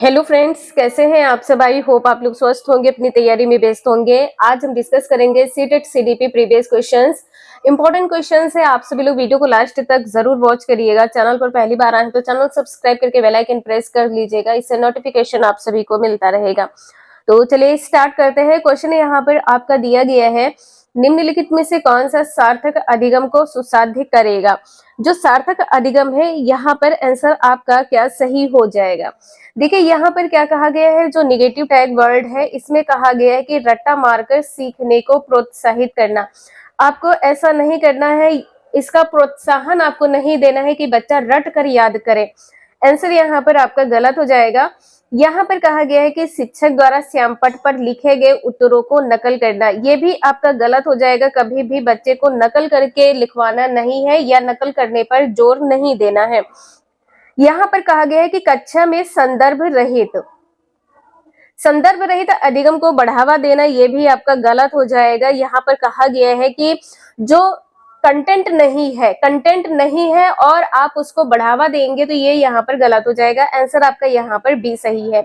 Hello friends, कैसे हैं आप सब। आई होप आप लोग स्वस्थ होंगे, अपनी तैयारी में व्यस्त होंगे। आज हम डिस्कस करेंगे CTET CDP previous questions. Important questions है, आप सभी लोग वीडियो को लास्ट तक जरूर वॉच करिएगा। चैनल पर पहली बार आए हैं तो चैनल सब्सक्राइब करके बेल आइकन प्रेस कर लीजिएगा, इससे नोटिफिकेशन आप सभी को मिलता रहेगा। तो चलिए स्टार्ट करते हैं। क्वेश्चन यहाँ पर आपका दिया गया है, निम्नलिखित में से कौन सा सार्थक अधिगम को सुसाध्य करेगा। जो सार्थक अधिगम है यहाँ पर आंसर आपका क्या सही हो जाएगा। देखिए यहाँ पर क्या कहा गया है, जो निगेटिव टैग वर्ड है इसमें कहा गया है कि रट्टा मारकर सीखने को प्रोत्साहित करना। आपको ऐसा नहीं करना है, इसका प्रोत्साहन आपको नहीं देना है कि बच्चा रट कर याद करे। आंसर यहाँ पर आपका गलत हो जाएगा। यहाँ पर कहा गया है कि शिक्षक द्वारा श्यामपट्ट पर लिखे गए उत्तरों को नकल करना, ये भी आपका गलत हो जाएगा। कभी भी बच्चे को नकल करके लिखवाना नहीं है या नकल करने पर जोर नहीं देना है। यहाँ पर कहा गया है कि कक्षा में संदर्भ रहित अधिगम को बढ़ावा देना, ये भी आपका गलत हो जाएगा। यहाँ पर कहा गया है कि जो कंटेंट नहीं है और आप उसको बढ़ावा देंगे तो ये यहाँ पर गलत हो जाएगा। आंसर आपका यहाँ पर बी सही है।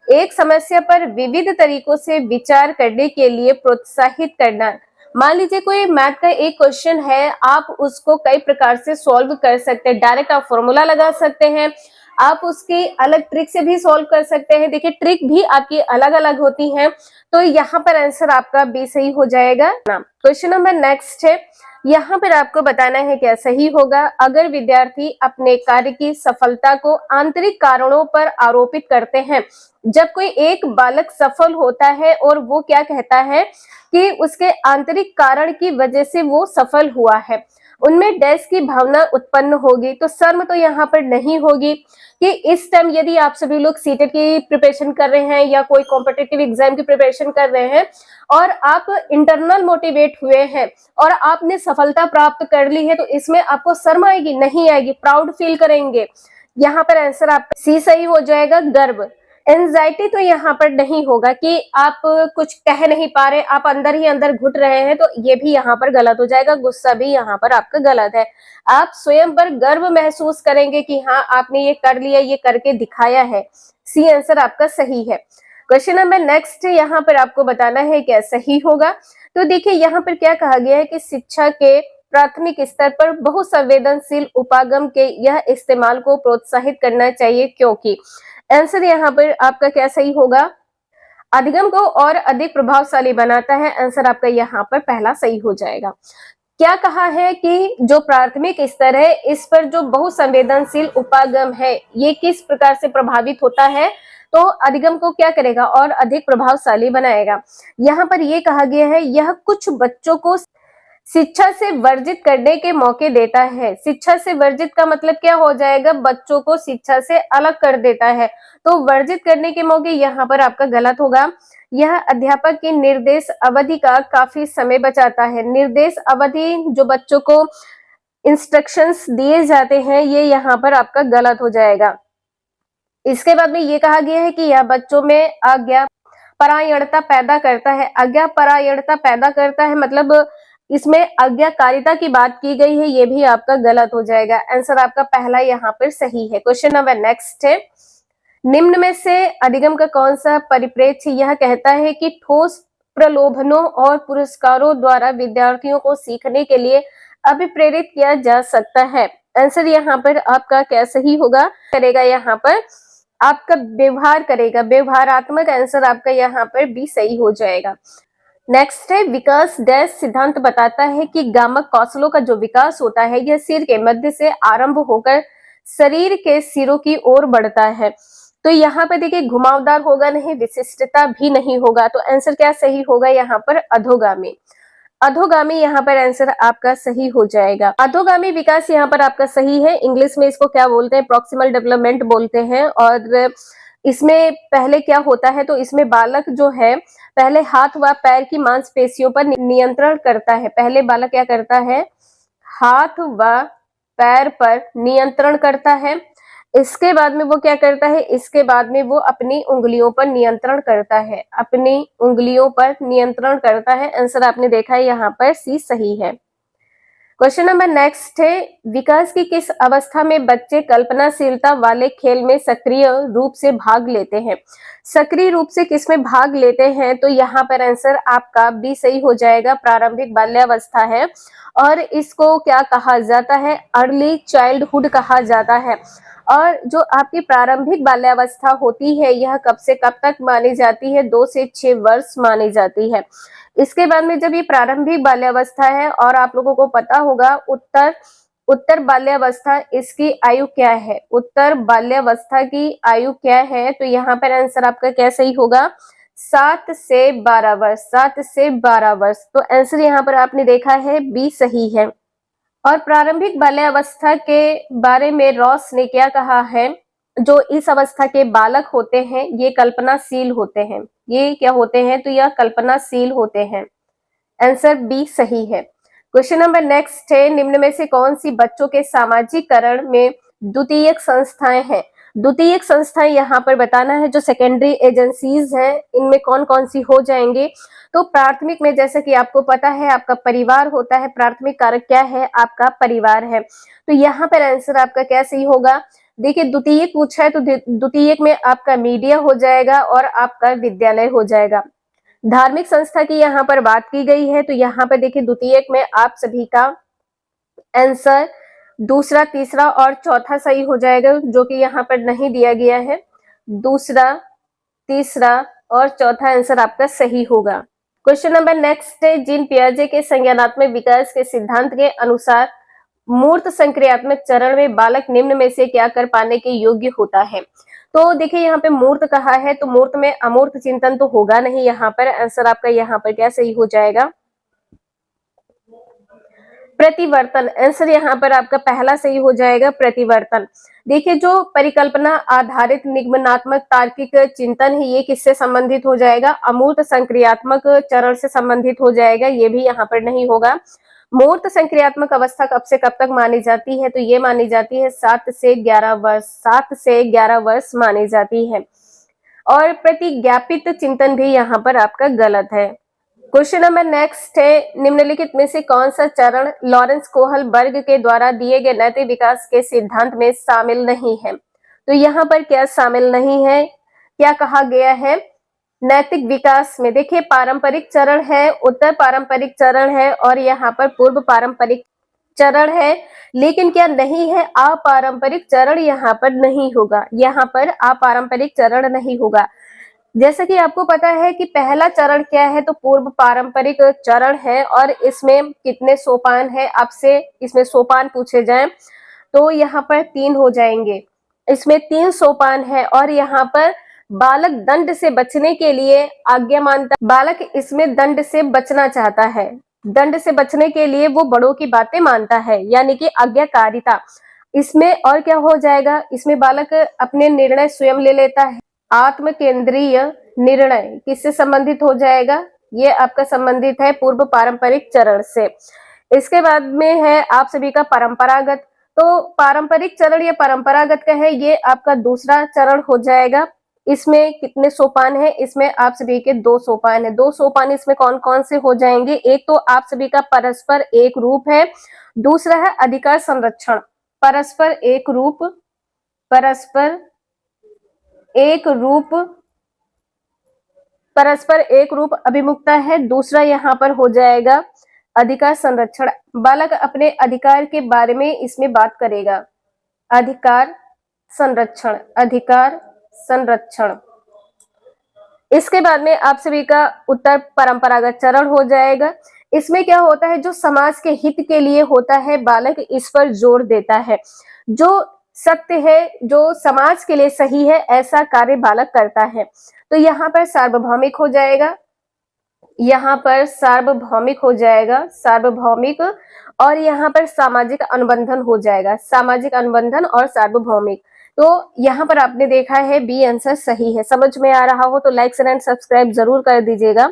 एक समस्या पर विविध तरीकों से विचार करने के लिए प्रोत्साहित करना। मान लीजिए कोई मैथ का एक क्वेश्चन है, आप उसको कई प्रकार से सॉल्व कर सकते हैं। डायरेक्ट आप फॉर्मूला लगा सकते हैं, आप उसकी अलग ट्रिक से भी सॉल्व कर सकते हैं। देखिए ट्रिक भी आपकी अलग अलग होती हैं, तो यहाँ पर आंसर आपका बी सही हो जाएगा ना। क्वेश्चन नंबर नेक्स्ट है, यहाँ पर आपको बताना है क्या सही होगा। अगर विद्यार्थी अपने कार्य की सफलता को आंतरिक कारणों पर आरोपित करते हैं, जब कोई एक बालक सफल होता है और वो क्या कहता है कि उसके आंतरिक कारण की वजह से वो सफल हुआ है, उनमें डैश की भावना उत्पन्न होगी। तो शर्म तो यहाँ पर नहीं होगी कि इस टाइम यदि आप सभी लोग सीटेट की प्रिपरेशन कर रहे हैं या कोई कॉम्पिटिटिव एग्जाम की प्रिपरेशन कर रहे हैं और आप इंटरनल मोटिवेट हुए हैं और आपने सफलता प्राप्त कर ली है, तो इसमें आपको शर्म आएगी? नहीं आएगी, प्राउड फील करेंगे। यहाँ पर आंसर आपका सी सही हो जाएगा, गर्व। एंजाइटी तो यहाँ पर नहीं होगा कि आप कुछ कह नहीं पा रहे, आप अंदर ही अंदर घुट रहे हैं, तो ये भी यहाँ पर गलत हो जाएगा। गुस्सा भी यहाँ पर आपका गलत है। आप स्वयं पर गर्व महसूस करेंगे कि हाँ आपने ये कर लिया, ये करके दिखाया है। सी आंसर आपका सही है। क्वेश्चन नंबर नेक्स्ट, यहाँ पर आपको बताना है क्या सही होगा। तो देखिए यहाँ पर क्या कहा गया है कि शिक्षा के प्राथमिक स्तर पर बहुसंवेदनशील उपागम के यह इस्तेमाल को प्रोत्साहित करना चाहिए, क्योंकि आंसर यहाँ पर आपका क्या सही होगा, अधिगम को और अधिक प्रभावशाली बनाता है। आंसर आपका यहाँ पर पहला सही हो जाएगा। क्या कहा है कि जो प्राथमिक स्तर है इस पर जो बहुसंवेदनशील उपागम है ये किस प्रकार से प्रभावित होता है, तो अधिगम को क्या करेगा और अधिक प्रभावशाली बनाएगा। यहाँ पर ये कहा गया है, यह कुछ बच्चों को शिक्षा से वर्जित करने के मौके देता है। शिक्षा से वर्जित का मतलब क्या हो जाएगा, बच्चों को शिक्षा से अलग कर देता है। तो वर्जित करने के मौके यहाँ पर आपका गलत होगा। यह अध्यापक की निर्देश अवधि का काफी समय बचाता है। निर्देश अवधि, जो बच्चों को इंस्ट्रक्शंस दिए जाते हैं, ये यहाँ पर आपका गलत हो जाएगा। इसके बाद में ये कहा गया है कि यह बच्चों में आज्ञा परायणता पैदा करता है। आज्ञा परायणता पैदा करता है मतलब इसमें आज्ञाकारिता की बात की गई है, ये भी आपका गलत हो जाएगा। आंसर आपका पहला यहाँ पर सही है। क्वेश्चन नंबर नेक्स्ट है, निम्न में से अधिगम का कौन सा परिप्रेक्ष्य यह कहता है कि ठोस प्रलोभनों और पुरस्कारों द्वारा विद्यार्थियों को सीखने के लिए अभिप्रेरित किया जा सकता है। आंसर यहाँ पर आपका क्या सही होगा, करेगा यहाँ पर आपका व्यवहार करेगा, व्यवहारात्मक। आंसर आपका यहाँ पर भी सही हो जाएगा। नेक्स्ट है, विकास डैश सिद्धांत बताता है कि गामक कौशलों का जो विकास होता है यह सिर के मध्य से आरंभ होकर शरीर के सिरों की ओर बढ़ता है। तो यहाँ पे देखिए घुमावदार होगा नहीं, विशिष्टता भी नहीं होगा। तो आंसर क्या सही होगा यहाँ पर, अधोगामी। अधोगामी यहाँ पर आंसर आपका सही हो जाएगा। अधोगामी विकास यहाँ पर आपका सही है। इंग्लिश में इसको क्या बोलते हैं, प्रॉक्सिमल डेवलपमेंट बोलते हैं। और इसमें पहले क्या होता है, तो इसमें बालक जो है पहले हाथ व पैर की मांसपेशियों पर नियंत्रण करता है। पहले बालक क्या करता है, हाथ व पैर पर नियंत्रण करता है। इसके बाद में वो क्या करता है, इसके बाद में वो अपनी उंगलियों पर नियंत्रण करता है, अपनी उंगलियों पर नियंत्रण करता है। आंसर आपने देखा है यहाँ पर सी सही है। क्वेश्चन नंबर नेक्स्ट है, विकास की किस अवस्था में बच्चे कल्पनाशीलता वाले खेल में सक्रिय रूप से भाग लेते हैं? सक्रिय रूप से किस में भाग लेते हैं? तो यहाँ पर आंसर आपका बी सही हो जाएगा, प्रारंभिक बाल्यावस्था है और इसको क्या कहा जाता है? अर्ली चाइल्डहुड कहा जाता है। और जो आपकी प्रारंभिक बाल्यावस्था होती है यह कब से कब तक मानी जाती है? 2 से 6 वर्ष मानी जाती है। इसके बाद में जब ये प्रारंभिक बाल्यावस्था है और आप लोगों को पता होगा उत्तर बाल्यावस्था, इसकी आयु क्या है? उत्तर बाल्यावस्था की आयु क्या है? तो यहाँ पर आंसर आपका क्या सही होगा? 7 से 12 वर्ष, 7 से 12 वर्ष। तो आंसर यहाँ पर आपने देखा है बी सही है। और प्रारंभिक बाल्यावस्था के बारे में रॉस ने क्या कहा है? जो इस अवस्था के बालक होते हैं ये कल्पनाशील होते हैं। ये क्या होते हैं? तो यह कल्पनाशील होते हैं। आंसर बी सही है। क्वेश्चन नंबर नेक्स्ट है, निम्न में से कौन सी बच्चों के सामाजिकरण में द्वितीयक संस्थाएं हैं? द्वितीयक संस्थाएं यहाँ पर बताना है, जो सेकेंडरी एजेंसीज हैं इनमें कौन कौन सी हो जाएंगे? तो प्राथमिक में जैसे कि आपको पता है आपका परिवार होता है, प्राथमिक कारक क्या है? आपका परिवार है। तो यहाँ पर आंसर आपका क्या सही होगा? देखिए द्वितीयक पूछा है तो द्वितीयक में आपका मीडिया हो जाएगा और आपका विद्यालय हो जाएगा। धार्मिक संस्था की यहाँ पर बात की गई है तो यहाँ पर देखिए द्वितीयक में आप सभी का आंसर दूसरा, तीसरा और चौथा सही हो जाएगा, जो कि यहाँ पर नहीं दिया गया है। दूसरा, तीसरा और चौथा आंसर आपका सही होगा। क्वेश्चन नंबर नेक्स्ट है, जीन पियाजे के संज्ञानात्मक विकास के सिद्धांत के अनुसार मूर्त संक्रियात्मक चरण में बालक निम्न में से क्या कर पाने के योग्य होता है? तो देखिए यहाँ पे मूर्त कहा है तो मूर्त में अमूर्त चिंतन तो होगा नहीं। यहाँ पर आंसर आपका यहाँ पर क्या सही हो जाएगा? प्रतिवर्तन। आंसर यहाँ पर आपका पहला सही हो जाएगा, प्रतिवर्तन। देखिए जो परिकल्पना आधारित निगमनात्मक तार्किक चिंतन है ये किससे संबंधित हो जाएगा? अमूर्त संक्रियात्मक चरण से संबंधित हो जाएगा। ये भी यहाँ पर नहीं होगा। मूर्त संक्रियात्मक अवस्था कब से कब तक मानी जाती है? तो ये मानी जाती है 7 से 11 वर्ष, 7 से 11 वर्ष मानी जाती है। और प्रतिज्ञापित चिंतन भी यहाँ पर आपका गलत है। क्वेश्चन नंबर नेक्स्ट है, निम्नलिखित में से कौन सा चरण लॉरेंस कोहल वर्ग के द्वारा दिए गए नैतिक विकास के सिद्धांत में शामिल नहीं है? तो यहाँ पर क्या शामिल नहीं है? क्या कहा गया है? नैतिक विकास में देखिए पारंपरिक चरण है, उत्तर पारंपरिक चरण है और यहाँ पर पूर्व पारंपरिक चरण है, लेकिन क्या नहीं है? अपारंपरिक चरण यहाँ पर नहीं होगा। यहाँ पर अपारंपरिक चरण नहीं होगा। जैसा कि आपको पता है कि पहला चरण क्या है? तो पूर्व पारंपरिक चरण है और इसमें कितने सोपान है? आपसे इसमें सोपान पूछे जाएं तो यहाँ पर 3 हो जाएंगे। इसमें 3 सोपान है और यहाँ पर बालक दंड से बचने के लिए आज्ञा मानता, बालक इसमें दंड से बचना चाहता है। दंड से बचने के लिए वो बड़ों की बातें मानता है, यानी कि आज्ञाकारिता। इसमें और क्या हो जाएगा? इसमें बालक अपने निर्णय स्वयं ले लेता है। आत्म केंद्रीय निर्णय किससे संबंधित हो जाएगा? ये आपका संबंधित है पूर्व पारंपरिक चरण से। इसके बाद में है आप सभी का परंपरागत। तो पारंपरिक चरण या परंपरागत का है, ये आपका दूसरा चरण हो जाएगा। इसमें कितने सोपान है? इसमें आप सभी के 2 सोपान है। 2 सोपान इसमें कौन कौन से हो जाएंगे? एक तो आप सभी का परस्पर एक रूप है, दूसरा है अधिकार संरक्षण। परस्पर एक रूप, परस्पर एक रूप अभिमुखता है। दूसरा यहाँ पर हो जाएगा अधिकार संरक्षण। बालक अपने अधिकार के बारे में इसमें बात करेगा। अधिकार संरक्षण, अधिकार संरक्षण। इसके बाद में आप सभी का उत्तर परंपरागत चरण हो जाएगा। इसमें क्या होता है? जो समाज के हित के लिए होता है बालक इस पर जोर देता है। जो सत्य है, जो समाज के लिए सही है, ऐसा कार्य बालक करता है। तो यहाँ पर सार्वभौमिक हो जाएगा, यहाँ पर सार्वभौमिक हो जाएगा, सार्वभौमिक। और यहाँ पर सामाजिक अनुबंधन हो जाएगा, सामाजिक अनुबंधन और सार्वभौमिक। तो यहाँ पर आपने देखा है बी आंसर सही है। समझ में आ रहा हो तो लाइक शेयर एंड सब्सक्राइब जरूर कर दीजिएगा।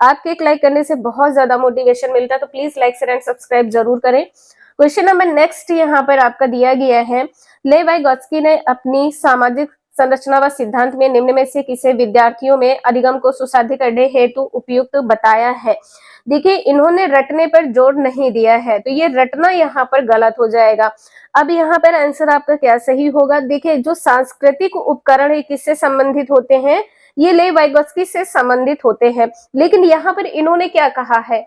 आपके एक लाइक करने से बहुत ज्यादा मोटिवेशन मिलता है, तो please like share and subscribe जरूर करें। क्वेश्चन नंबर नेक्स्ट यहाँ पर आपका दिया गया है, लेवाइगोत्स्की ने अपनी सामाजिक संरचना व सिद्धांत में निम्न में से किसे विद्यार्थियों में अधिगम को सुसाध्य करने हेतु उपयुक्त बताया है। देखिए इन्होंने रटने पर जोर नहीं दिया है, तो ये रटना यहाँ पर गलत हो जाएगा। अब यहाँ पर आंसर आपका क्या सही होगा? देखिए जो सांस्कृतिक उपकरण है किससे संबंधित होते हैं? ये लेव वाइगोत्स्की से संबंधित होते हैं। लेकिन यहाँ पर इन्होंने क्या कहा है?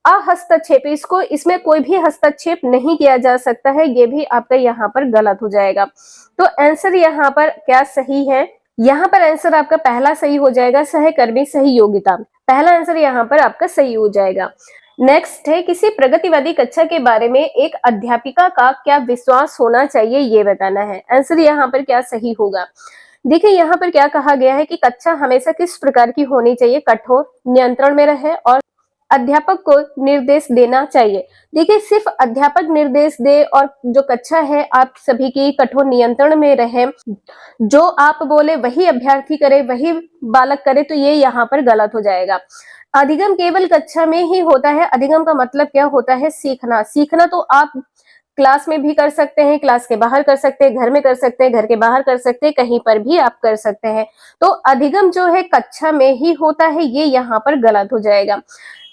अहस्तक्षेप, इसको इसमें कोई भी हस्तक्षेप नहीं किया जा सकता है, ये भी आपका यहाँ पर गलत हो जाएगा। तो आंसर यहाँ पर क्या सही है? यहाँ पर आंसर आपका पहला सही हो जाएगा, सहकर्मी सहयोगिता। पहला आंसर यहाँ पर आपका सही हो जाएगा। नेक्स्ट है, किसी प्रगतिवादी कक्षा के बारे में एक अध्यापिका का क्या विश्वास होना चाहिए, ये बताना है। आंसर यहाँ पर क्या सही होगा? देखिए यहाँ पर क्या कहा गया है कि कक्षा हमेशा किस प्रकार की होनी चाहिए? कठोर, नियंत्रण में रहे और अध्यापक को निर्देश देना चाहिए। देखिए सिर्फ अध्यापक निर्देश दे और जो कक्षा है आप सभी की कठोर नियंत्रण में रहे, जो आप बोले वही अभ्यर्थी करे, वही बालक करे, तो ये यहाँ पर गलत हो जाएगा। अधिगम केवल कक्षा में ही होता है। अधिगम का मतलब क्या होता है? सीखना। सीखना तो आप क्लास में भी कर सकते हैं, क्लास के बाहर कर सकते हैं, घर में कर सकते हैं, घर के बाहर कर सकते हैं, कहीं पर भी आप कर सकते हैं। तो अधिगम जो है कक्षा में ही होता है, ये यहाँ पर गलत हो जाएगा।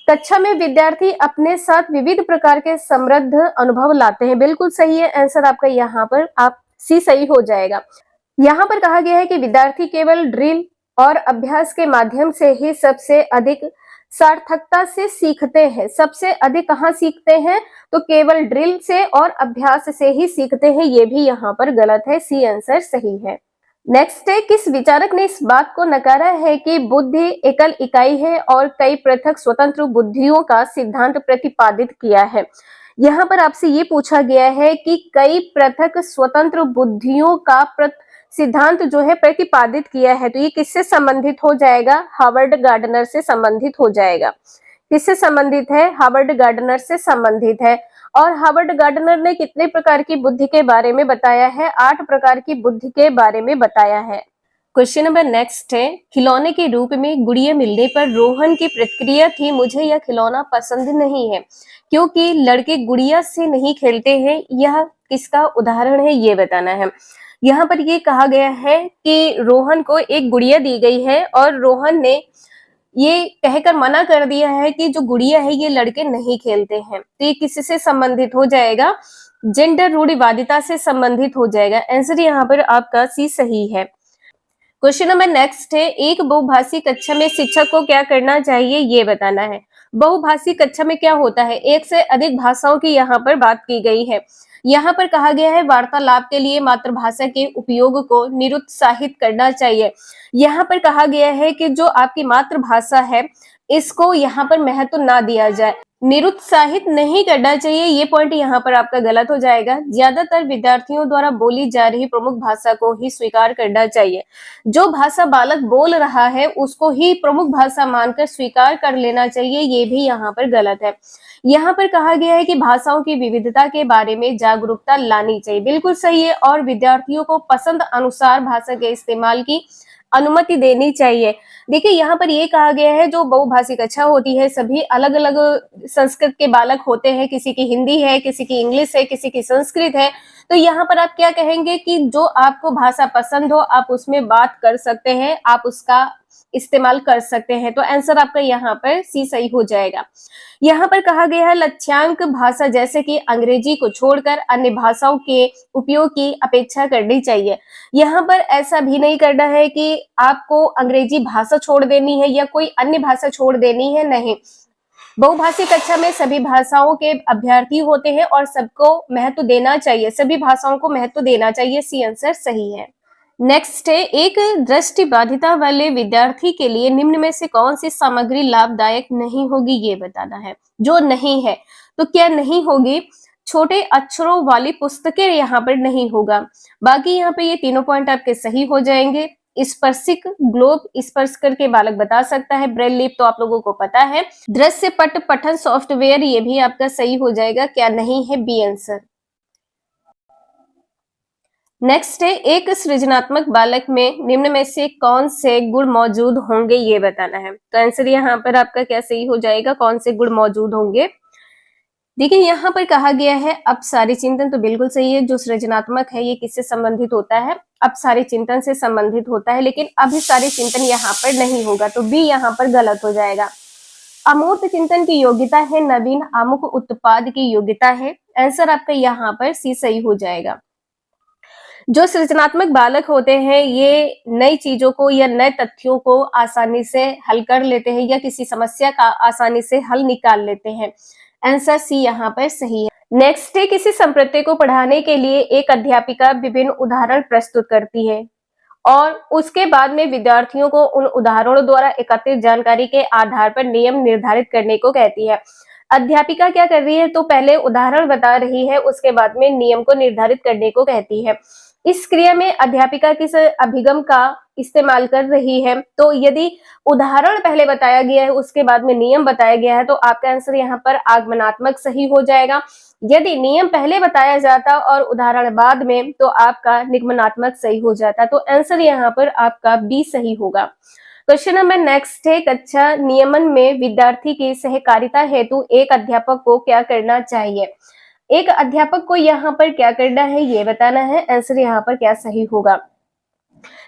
कक्षा में विद्यार्थी अपने साथ विविध प्रकार के समृद्ध अनुभव लाते हैं, बिल्कुल सही है आंसर आपका यहाँ पर, आप सी सही हो जाएगा। यहाँ पर कहा गया है कि विद्यार्थी केवल ड्रिल और अभ्यास के माध्यम से ही सबसे अधिक सार्थकता से सीखते हैं। सबसे अधिक कहाँ सीखते हैं? तो केवल ड्रिल से और अभ्यास से ही सीखते हैं, ये भी यहाँ पर गलत है, सी आंसर सही है। नेक्स्ट है, किस विचारक ने इस बात को नकारा है कि बुद्धि एकल इकाई है और कई पृथक स्वतंत्र बुद्धियों का सिद्धांत प्रतिपादित किया है? यहाँ पर आपसे ये पूछा गया है कि कई पृथक स्वतंत्र बुद्धियों का सिद्धांत जो है प्रतिपादित किया है, तो ये किससे संबंधित हो जाएगा? हार्वर्ड गार्डनर से संबंधित हो जाएगा। किससे संबंधित है? हार्वर्ड गार्डनर से संबंधित है। और हार्वर्ड गार्डनर ने कितने प्रकार की बुद्धि के बारे में बताया है? 8 प्रकार की बुद्धि के बारे में बताया है। क्वेश्चन नंबर नेक्स्ट है, खिलौने के रूप में गुड़िया मिलने पर रोहन की प्रतिक्रिया थी, मुझे यह खिलौना पसंद नहीं है क्योंकि लड़के गुड़िया से नहीं खेलते हैं। यह किसका उदाहरण है, ये बताना है। यहाँ पर ये कहा गया है कि रोहन को एक गुड़िया दी गई है और रोहन ने ये कहकर मना कर दिया है कि जो गुड़िया है ये लड़के नहीं खेलते हैं। तो ये किससे संबंधित हो जाएगा? जेंडर रूढ़िवादिता से संबंधित हो जाएगा। आंसर यहाँ पर आपका सी सही है। क्वेश्चन नंबर नेक्स्ट है, एक बहुभाषी कक्षा में शिक्षक को क्या करना चाहिए, ये बताना है। बहुभाषी कक्षा में क्या होता है? एक से अधिक भाषाओं की यहाँ पर बात की गई है। यहाँ पर कहा गया है वार्तालाप के लिए मातृभाषा के उपयोग को निरुत्साहित करना चाहिए। यहाँ पर कहा गया है कि जो आपकी मातृभाषा है इसको यहाँ पर महत्व ना दिया जाए, निरुत्साहित नहीं करना चाहिए। ये पॉइंट यहाँ पर आपका गलत हो जाएगा। ज्यादातर विद्यार्थियों द्वारा बोली जा रही प्रमुख भाषा को ही स्वीकार करना चाहिए। जो भाषा बालक बोल रहा है उसको ही प्रमुख भाषा मानकर स्वीकार कर लेना चाहिए, ये भी यहाँ पर गलत है। यहाँ पर कहा गया है कि भाषाओं की विविधता के बारे में जागरूकता लानी चाहिए, बिल्कुल सही है। और विद्यार्थियों को पसंद अनुसार भाषा के इस्तेमाल की अनुमति देनी चाहिए। देखिए यहाँ पर ये कहा गया है जो बहुभाषी कक्षा होती है सभी अलग अलग संस्कृत के बालक होते हैं, किसी की हिंदी है, किसी की इंग्लिश है, किसी की संस्कृत है। तो यहाँ पर आप क्या कहेंगे कि जो आपको भाषा पसंद हो आप उसमें बात कर सकते हैं, आप उसका इस्तेमाल कर सकते हैं। तो आंसर आपका यहाँ पर सी सही हो जाएगा। यहाँ पर कहा गया है लक्ष्यांक भाषा जैसे कि अंग्रेजी को छोड़कर अन्य भाषाओं के उपयोग की अपेक्षा करनी चाहिए। यहाँ पर ऐसा भी नहीं करना है कि आपको अंग्रेजी भाषा छोड़ देनी है या कोई अन्य भाषा छोड़ देनी है, नहीं। बहुभाषी कक्षा में सभी भाषाओं के अभ्यर्थी होते हैं और सबको महत्व देना चाहिए, सभी भाषाओं को महत्व देना चाहिए। सी आंसर सही है। नेक्स्ट है, एक दृष्टिबाधिता वाले विद्यार्थी के लिए निम्न में से कौन सी सामग्री लाभदायक नहीं होगी, ये बताना है। जो नहीं है तो क्या नहीं होगी? छोटे अक्षरों वाली पुस्तकें यहाँ पर नहीं होगा। बाकी यहाँ पे ये तीनों पॉइंट आपके सही हो जाएंगे। स्पर्शिक ग्लोब स्पर्श करके बालक बता सकता है। ब्रेल लिप तो आप लोगों को पता है। दृश्य पट पठन सॉफ्टवेयर ये भी आपका सही हो जाएगा। क्या नहीं है? B answer. नेक्स्ट है, एक सृजनात्मक बालक में निम्न में से कौन से गुण मौजूद होंगे, ये बताना है। तो आंसर यहाँ पर आपका क्या सही हो जाएगा? कौन से गुण मौजूद होंगे? देखिए यहाँ पर कहा गया है अपसारी चिंतन, तो बिल्कुल सही है। जो सृजनात्मक है ये किससे संबंधित होता है? अपसारी चिंतन से संबंधित होता है, लेकिन अभिसारी चिंतन यहाँ पर नहीं होगा, तो बी यहाँ पर गलत हो जाएगा। अमूर्त चिंतन की योग्यता है नवीन अमुक उत्पाद की योग्यता है। आंसर आपका यहाँ पर सी सही हो जाएगा। जो सृजनात्मक बालक होते हैं ये नई चीजों को या नए तथ्यों को आसानी से हल कर लेते हैं या किसी समस्या का आसानी से हल निकाल लेते हैं। आंसर सी यहाँ पर सही है। नेक्स्ट है, किसी संप्रत्य को पढ़ाने के लिए एक अध्यापिका विभिन्न उदाहरण प्रस्तुत करती है और उसके बाद में विद्यार्थियों को उन उदाहरणों द्वारा एकत्रित जानकारी के आधार पर नियम निर्धारित करने को कहती है। अध्यापिका क्या कर रही है? तो पहले उदाहरण बता रही है, उसके बाद में नियम को निर्धारित करने को कहती है। इस क्रिया में अध्यापिका किस अभिगम का इस्तेमाल कर रही है? तो यदि उदाहरण पहले बताया गया है उसके बाद में नियम बताया गया है तो आपका आंसर यहाँ पर आगमनात्मक सही हो जाएगा। यदि नियम पहले बताया जाता और उदाहरण बाद में तो आपका निगमनात्मक सही हो जाता। तो आंसर यहाँ पर आपका बी सही होगा। क्वेश्चन नंबर नेक्स्ट है, कक्षा नियमन में विद्यार्थी की सहकारिता हेतु एक अध्यापक को क्या करना चाहिए? एक अध्यापक को यहाँ पर क्या करना है ये बताना है। आंसर यहाँ पर क्या सही होगा?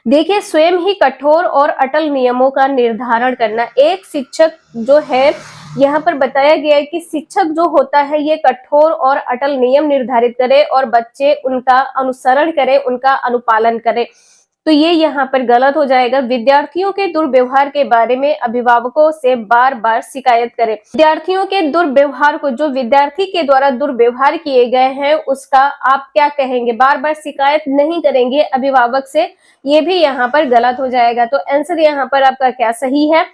देखिए, स्वयं ही कठोर और अटल नियमों का निर्धारण करना। एक शिक्षक जो है यहाँ पर बताया गया है कि शिक्षक जो होता है ये कठोर और अटल नियम निर्धारित करे और बच्चे उनका अनुसरण करें, उनका अनुपालन करें। तो ये यहाँ पर गलत हो जाएगा। विद्यार्थियों के दुर्व्यवहार के बारे में अभिभावकों से बार बार शिकायत करें। विद्यार्थियों के दुर्व्यवहार को, जो विद्यार्थी के द्वारा दुर्व्यवहार किए गए हैं उसका आप क्या कहेंगे? बार बार शिकायत नहीं करेंगे अभिभावक से, ये भी यहाँ पर गलत हो जाएगा। तो आंसर यहाँ पर आपका क्या सही है?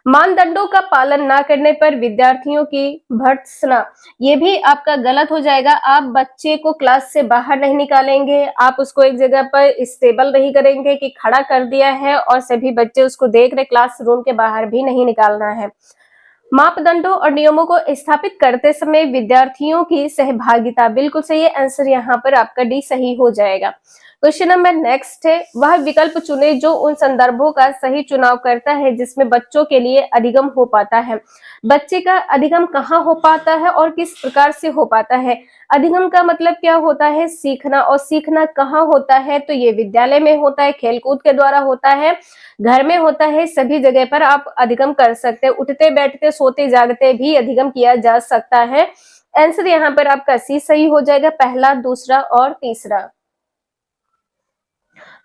मानदंडों का पालन ना करने पर विद्यार्थियों की भर्त्सना, ये भी आपका गलत हो जाएगा। आप बच्चे को क्लास से बाहर नहीं निकालेंगे, आप उसको एक जगह पर स्टेबल नहीं करेंगे कि खड़ा कर दिया है और सभी बच्चे उसको देख रहे, क्लासरूम के बाहर भी नहीं निकालना है। मापदंडों और नियमों को स्थापित करते समय विद्यार्थियों की सहभागिता, बिल्कुल सही है। आंसर यहाँ पर आपका डी सही हो जाएगा। क्वेश्चन नंबर नेक्स्ट है, वह विकल्प चुने जो उन संदर्भों का सही चुनाव करता है जिसमें बच्चों के लिए अधिगम हो पाता है। बच्चे का अधिगम कहाँ हो पाता है और किस प्रकार से हो पाता है? अधिगम का मतलब क्या होता है? सीखना। और सीखना कहाँ होता है? तो ये विद्यालय में होता है, खेलकूद के द्वारा होता है, घर में होता है, सभी जगह पर आप अधिगम कर सकते हैं। उठते बैठते सोते जागते भी अधिगम किया जा सकता है। आंसर यहाँ पर आपका सी सही हो जाएगा, पहला, दूसरा और तीसरा।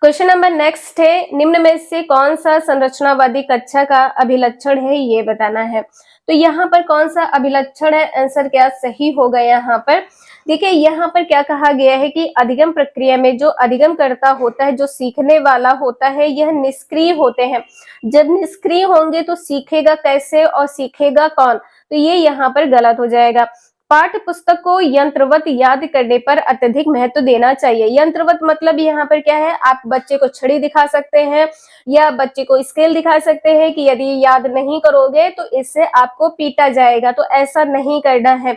क्वेश्चन नंबर नेक्स्ट है, निम्न में से कौन सा संरचनावादी कक्षा का अभिलक्षण है ये बताना है। तो यहाँ पर कौन सा अभिलक्षण है? आंसर क्या सही होगा यहाँ पर? देखिए, यहाँ पर क्या कहा गया है कि अधिगम प्रक्रिया में जो अधिगम करता होता है, जो सीखने वाला होता है, यह निष्क्रिय होते हैं। जब निष्क्रिय होंगे तो सीखेगा कैसे और सीखेगा कौन? तो ये यहाँ पर गलत हो जाएगा। पाठ्य पुस्तक को यंत्रवत याद करने पर अत्यधिक महत्व देना चाहिए। यंत्रवत मतलब यहाँ पर क्या है? आप बच्चे को छड़ी दिखा सकते हैं या बच्चे को स्केल दिखा सकते हैं कि यदि याद नहीं करोगे तो इससे आपको पीटा जाएगा। तो ऐसा नहीं करना है,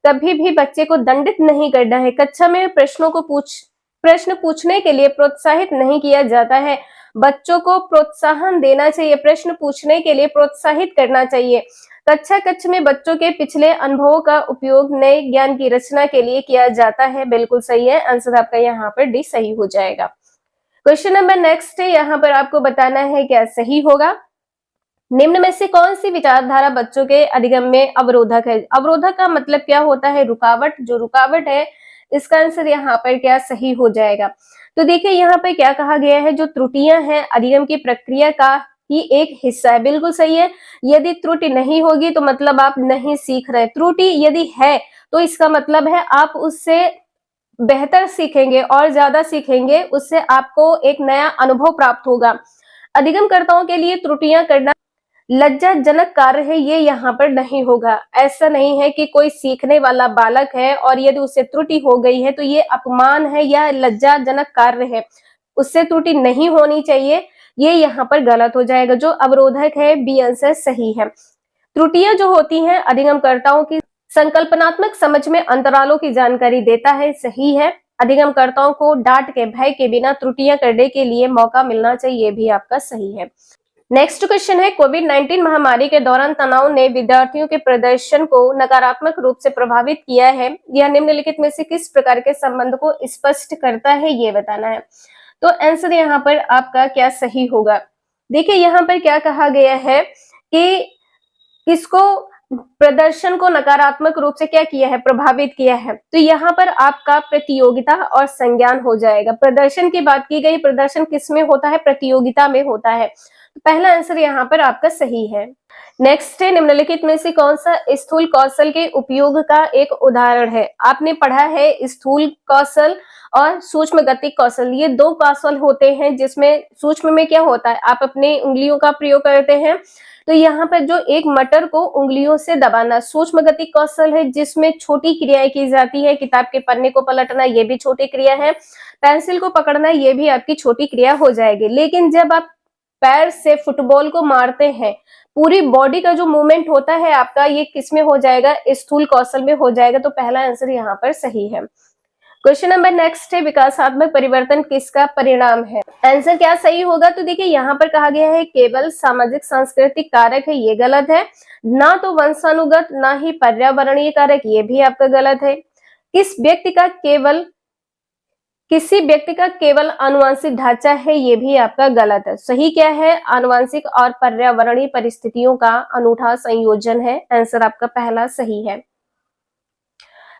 कभी भी बच्चे को दंडित नहीं करना है। कक्षा में प्रश्न पूछने के लिए प्रोत्साहित नहीं किया जाता है। बच्चों को प्रोत्साहन देना चाहिए, प्रश्न पूछने के लिए प्रोत्साहित करना चाहिए। कक्ष में बच्चों के पिछले अनुभवों का उपयोग नए ज्ञान की रचना के लिए किया जाता है। बिल्कुल सही है। आंसर आपका यहाँ पर डी सही हो जाएगा। क्वेश्चन नंबर नेक्स्ट है, यहाँ पर आपको बताना है क्या सही होगा। निम्न में से कौन सी विचारधारा बच्चों के अधिगम में अवरोधक है? अवरोधक का मतलब क्या होता है? रुकावट। जो रुकावट है इसका आंसर यहाँ पर क्या सही हो जाएगा। तो देखिए, यहाँ पर क्या कहा गया है, जो त्रुटियां हैं अधिगम की प्रक्रिया का ही एक हिस्सा है। बिल्कुल सही है। यदि त्रुटि नहीं होगी तो मतलब आप नहीं सीख रहे। त्रुटि यदि है तो इसका मतलब है आप उससे बेहतर सीखेंगे और ज्यादा सीखेंगे, उससे आपको एक नया अनुभव प्राप्त होगा। अधिगमकर्ताओं के लिए त्रुटियां करना लज्जाजनक कार्य है, ये यहाँ पर नहीं होगा। ऐसा नहीं है कि कोई सीखने वाला बालक है और यदि उससे त्रुटि हो गई है तो ये अपमान है या लज्जाजनक कार्य है, उससे त्रुटि नहीं होनी चाहिए। ये यहाँ पर गलत हो जाएगा। जो अवरोधक है बी आंसर सही है। त्रुटियां जो होती हैं अधिगमकर्ताओं की संकल्पनात्मक समझ में अंतरालों की जानकारी देता है, सही है। अधिगमकर्ताओं को डांट के भय के बिना त्रुटियां करने के लिए मौका मिलना चाहिए, भी आपका सही है। नेक्स्ट क्वेश्चन है, कोविड-19 महामारी के दौरान तनाव ने विद्यार्थियों के प्रदर्शन को नकारात्मक रूप से प्रभावित किया है। यह निम्नलिखित में से किस प्रकार के संबंध को स्पष्ट करता है, ये बताना है। तो आंसर यहाँ पर आपका क्या सही होगा। देखिए यहाँ पर क्या कहा गया है कि किसको, प्रदर्शन को नकारात्मक रूप से क्या किया है, प्रभावित किया है। तो यहाँ पर आपका प्रतियोगिता और संज्ञान हो जाएगा। प्रदर्शन की बात की गई, प्रदर्शन किसमें होता है, प्रतियोगिता में होता है। तो पहला आंसर यहाँ पर आपका सही है। नेक्स्ट है, निम्नलिखित में से कौन सा स्थूल कौशल के उपयोग का एक उदाहरण है। आपने पढ़ा है स्थूल कौशल और सूक्ष्म गतिक कौशल, ये दो कौशल होते हैं जिसमें सूक्ष्म में क्या होता है, आप अपने उंगलियों का प्रयोग करते हैं। तो यहाँ पर जो एक मटर को उंगलियों से दबाना सूक्ष्म गतिक कौशल है, जिसमें छोटी क्रियाएं की जाती है। किताब के पन्ने को पलटना ये भी छोटी क्रिया है, पेंसिल को पकड़ना ये भी आपकी छोटी क्रिया हो जाएगी। लेकिन जब आप पैर से फुटबॉल को मारते हैं, पूरी बॉडी का जो मूवमेंट होता है आपका, ये किसमें हो जाएगा, स्थूल कौशल में हो जाएगा। तो पहला आंसर यहाँ पर सही है। क्वेश्चन नंबर नेक्स्ट है, विकासात्मक परिवर्तन किसका परिणाम है। आंसर क्या सही होगा। तो देखिए यहाँ पर कहा गया है केवल सामाजिक सांस्कृतिक कारक है, ये गलत है। ना तो वंशानुगत, ना ही पर्यावरणीय कारक, ये भी आपका गलत है। किसी व्यक्ति का केवल आनुवंशिक ढांचा है, ये भी आपका गलत है। सही क्या है, आनुवंशिक और पर्यावरणीय परिस्थितियों का अनूठा संयोजन है। आंसर आपका पहला सही है।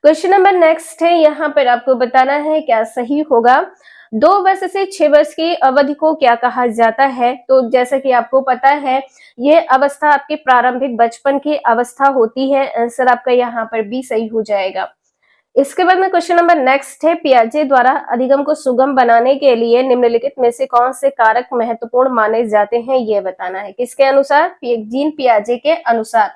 क्वेश्चन नंबर नेक्स्ट है, यहाँ पर आपको बताना है क्या सही होगा। 2 वर्ष से 6 वर्ष की अवधि को क्या कहा जाता है। तो जैसा कि आपको पता है, ये अवस्था आपके प्रारंभिक बचपन की अवस्था होती है। आंसर आपका यहाँ पर भी सही हो जाएगा। इसके बाद में क्वेश्चन नंबर नेक्स्ट है, पियाजे द्वारा अधिगम को सुगम बनाने के लिए निम्नलिखित में से कौन से कारक महत्वपूर्ण माने जाते हैं, ये बताना है। किसके अनुसार, जीन पियाजे के अनुसार।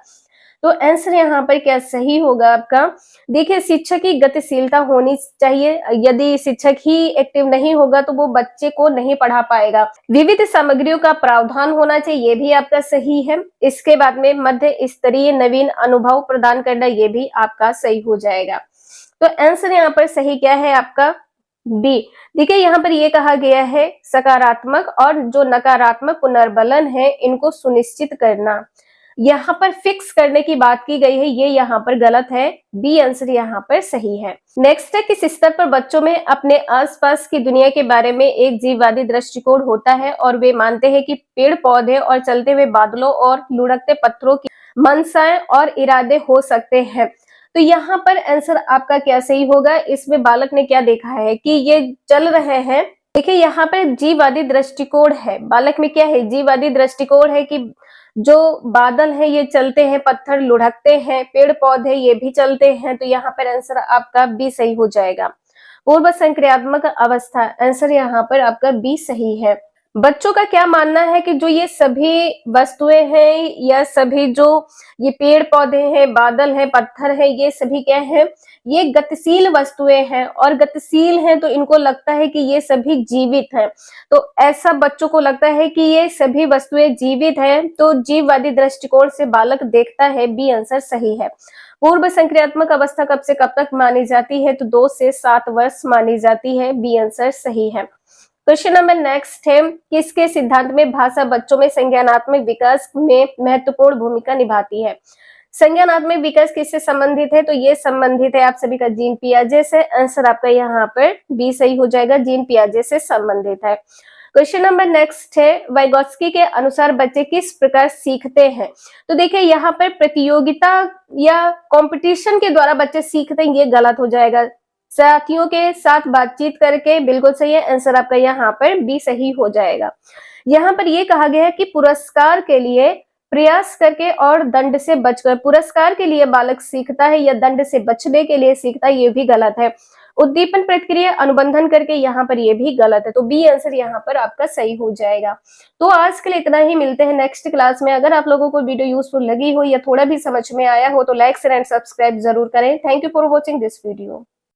तो आंसर यहाँ पर क्या सही होगा आपका। देखिए शिक्षक की गतिशीलता होनी चाहिए। यदि शिक्षक ही एक्टिव नहीं होगा तो वो बच्चे को नहीं पढ़ा पाएगा। विविध सामग्रियों का प्रावधान होना चाहिए, ये भी आपका सही है। इसके बाद में मध्य स्तरीय नवीन अनुभव प्रदान करना, ये भी आपका सही हो जाएगा। तो आंसर यहाँ पर सही क्या है आपका, बी। देखिए यहाँ पर ये कहा गया है सकारात्मक और जो नकारात्मक पुनर्बलन है इनको सुनिश्चित करना, यहाँ पर फिक्स करने की बात की गई है, ये यहाँ पर गलत है। बी आंसर यहाँ पर सही है। नेक्स्ट है, किस स्तर पर बच्चों में अपने आसपास की दुनिया के बारे में एक जीववादी दृष्टिकोण होता है और वे मानते हैं कि पेड़ पौधे और चलते हुए बादलों और लुढ़कते पत्थरों की मंशाएं और इरादे हो सकते हैं। तो यहाँ पर आंसर आपका क्या सही होगा। इसमें बालक ने क्या देखा है कि ये चल रहे हैं। देखिए यहाँ पर जीववादी दृष्टिकोण है, बालक में क्या है, जीववादी दृष्टिकोण है कि जो बादल है ये चलते हैं, पत्थर लुढ़कते हैं, पेड़ पौधे ये भी चलते हैं। तो यहाँ पर आंसर आपका बी सही हो जाएगा। पूर्व संक्रियात्मक अवस्था, आंसर यहाँ पर आपका बी सही है। बच्चों का क्या मानना है कि जो ये सभी वस्तुएं हैं या सभी जो ये पेड़ पौधे हैं, बादल हैं, पत्थर हैं, ये सभी क्या हैं, ये गतिशील वस्तुएं हैं और गतिशील हैं तो इनको लगता है कि ये सभी जीवित हैं। तो ऐसा बच्चों को लगता है कि ये सभी वस्तुएं जीवित हैं। तो जीववादी दृष्टिकोण से बालक देखता है, बी आंसर सही है। पूर्व संक्रियात्मक अवस्था कब से कब तक मानी जाती है, तो 2 से 7 वर्ष मानी जाती है। बी आंसर सही है। क्वेश्चन नंबर नेक्स्ट है, किसके सिद्धांत में भाषा बच्चों में संज्ञानात्मक विकास में महत्वपूर्ण भूमिका निभाती है। संज्ञानात्मक विकास किससे संबंधित है, तो ये संबंधित है आप सभी का जीन पियाजे से। आंसर आपका यहाँ पर बी सही हो जाएगा, जीन पियाजे से संबंधित है। क्वेश्चन नंबर नेक्स्ट है, वाइगोत्स्की के अनुसार बच्चे किस प्रकार सीखते हैं। तो देखिए यहाँ पर प्रतियोगिता या कंपटीशन के द्वारा बच्चे सीखते हैं, ये गलत हो जाएगा। साथियों के साथ बातचीत करके, बिल्कुल सही है। आंसर आपका यहाँ पर बी सही हो जाएगा। यहाँ पर ये कहा गया है कि पुरस्कार के लिए प्रयास करके और दंड से बचकर, पुरस्कार के लिए बालक सीखता है या दंड से बचने के लिए सीखता है, ये भी गलत है। उद्दीपन प्रतिक्रिया अनुबंधन करके, यहाँ पर ये भी गलत है। तो बी आंसर यहाँ पर आपका सही हो जाएगा। तो आज के लिए इतना ही, मिलते हैं नेक्स्ट क्लास में। अगर आप लोगों को वीडियो यूजफुल लगी हो या थोड़ा भी समझ में आया हो तो लाइक शेयर एंड सब्सक्राइब जरूर करें। Thank you for watching this video.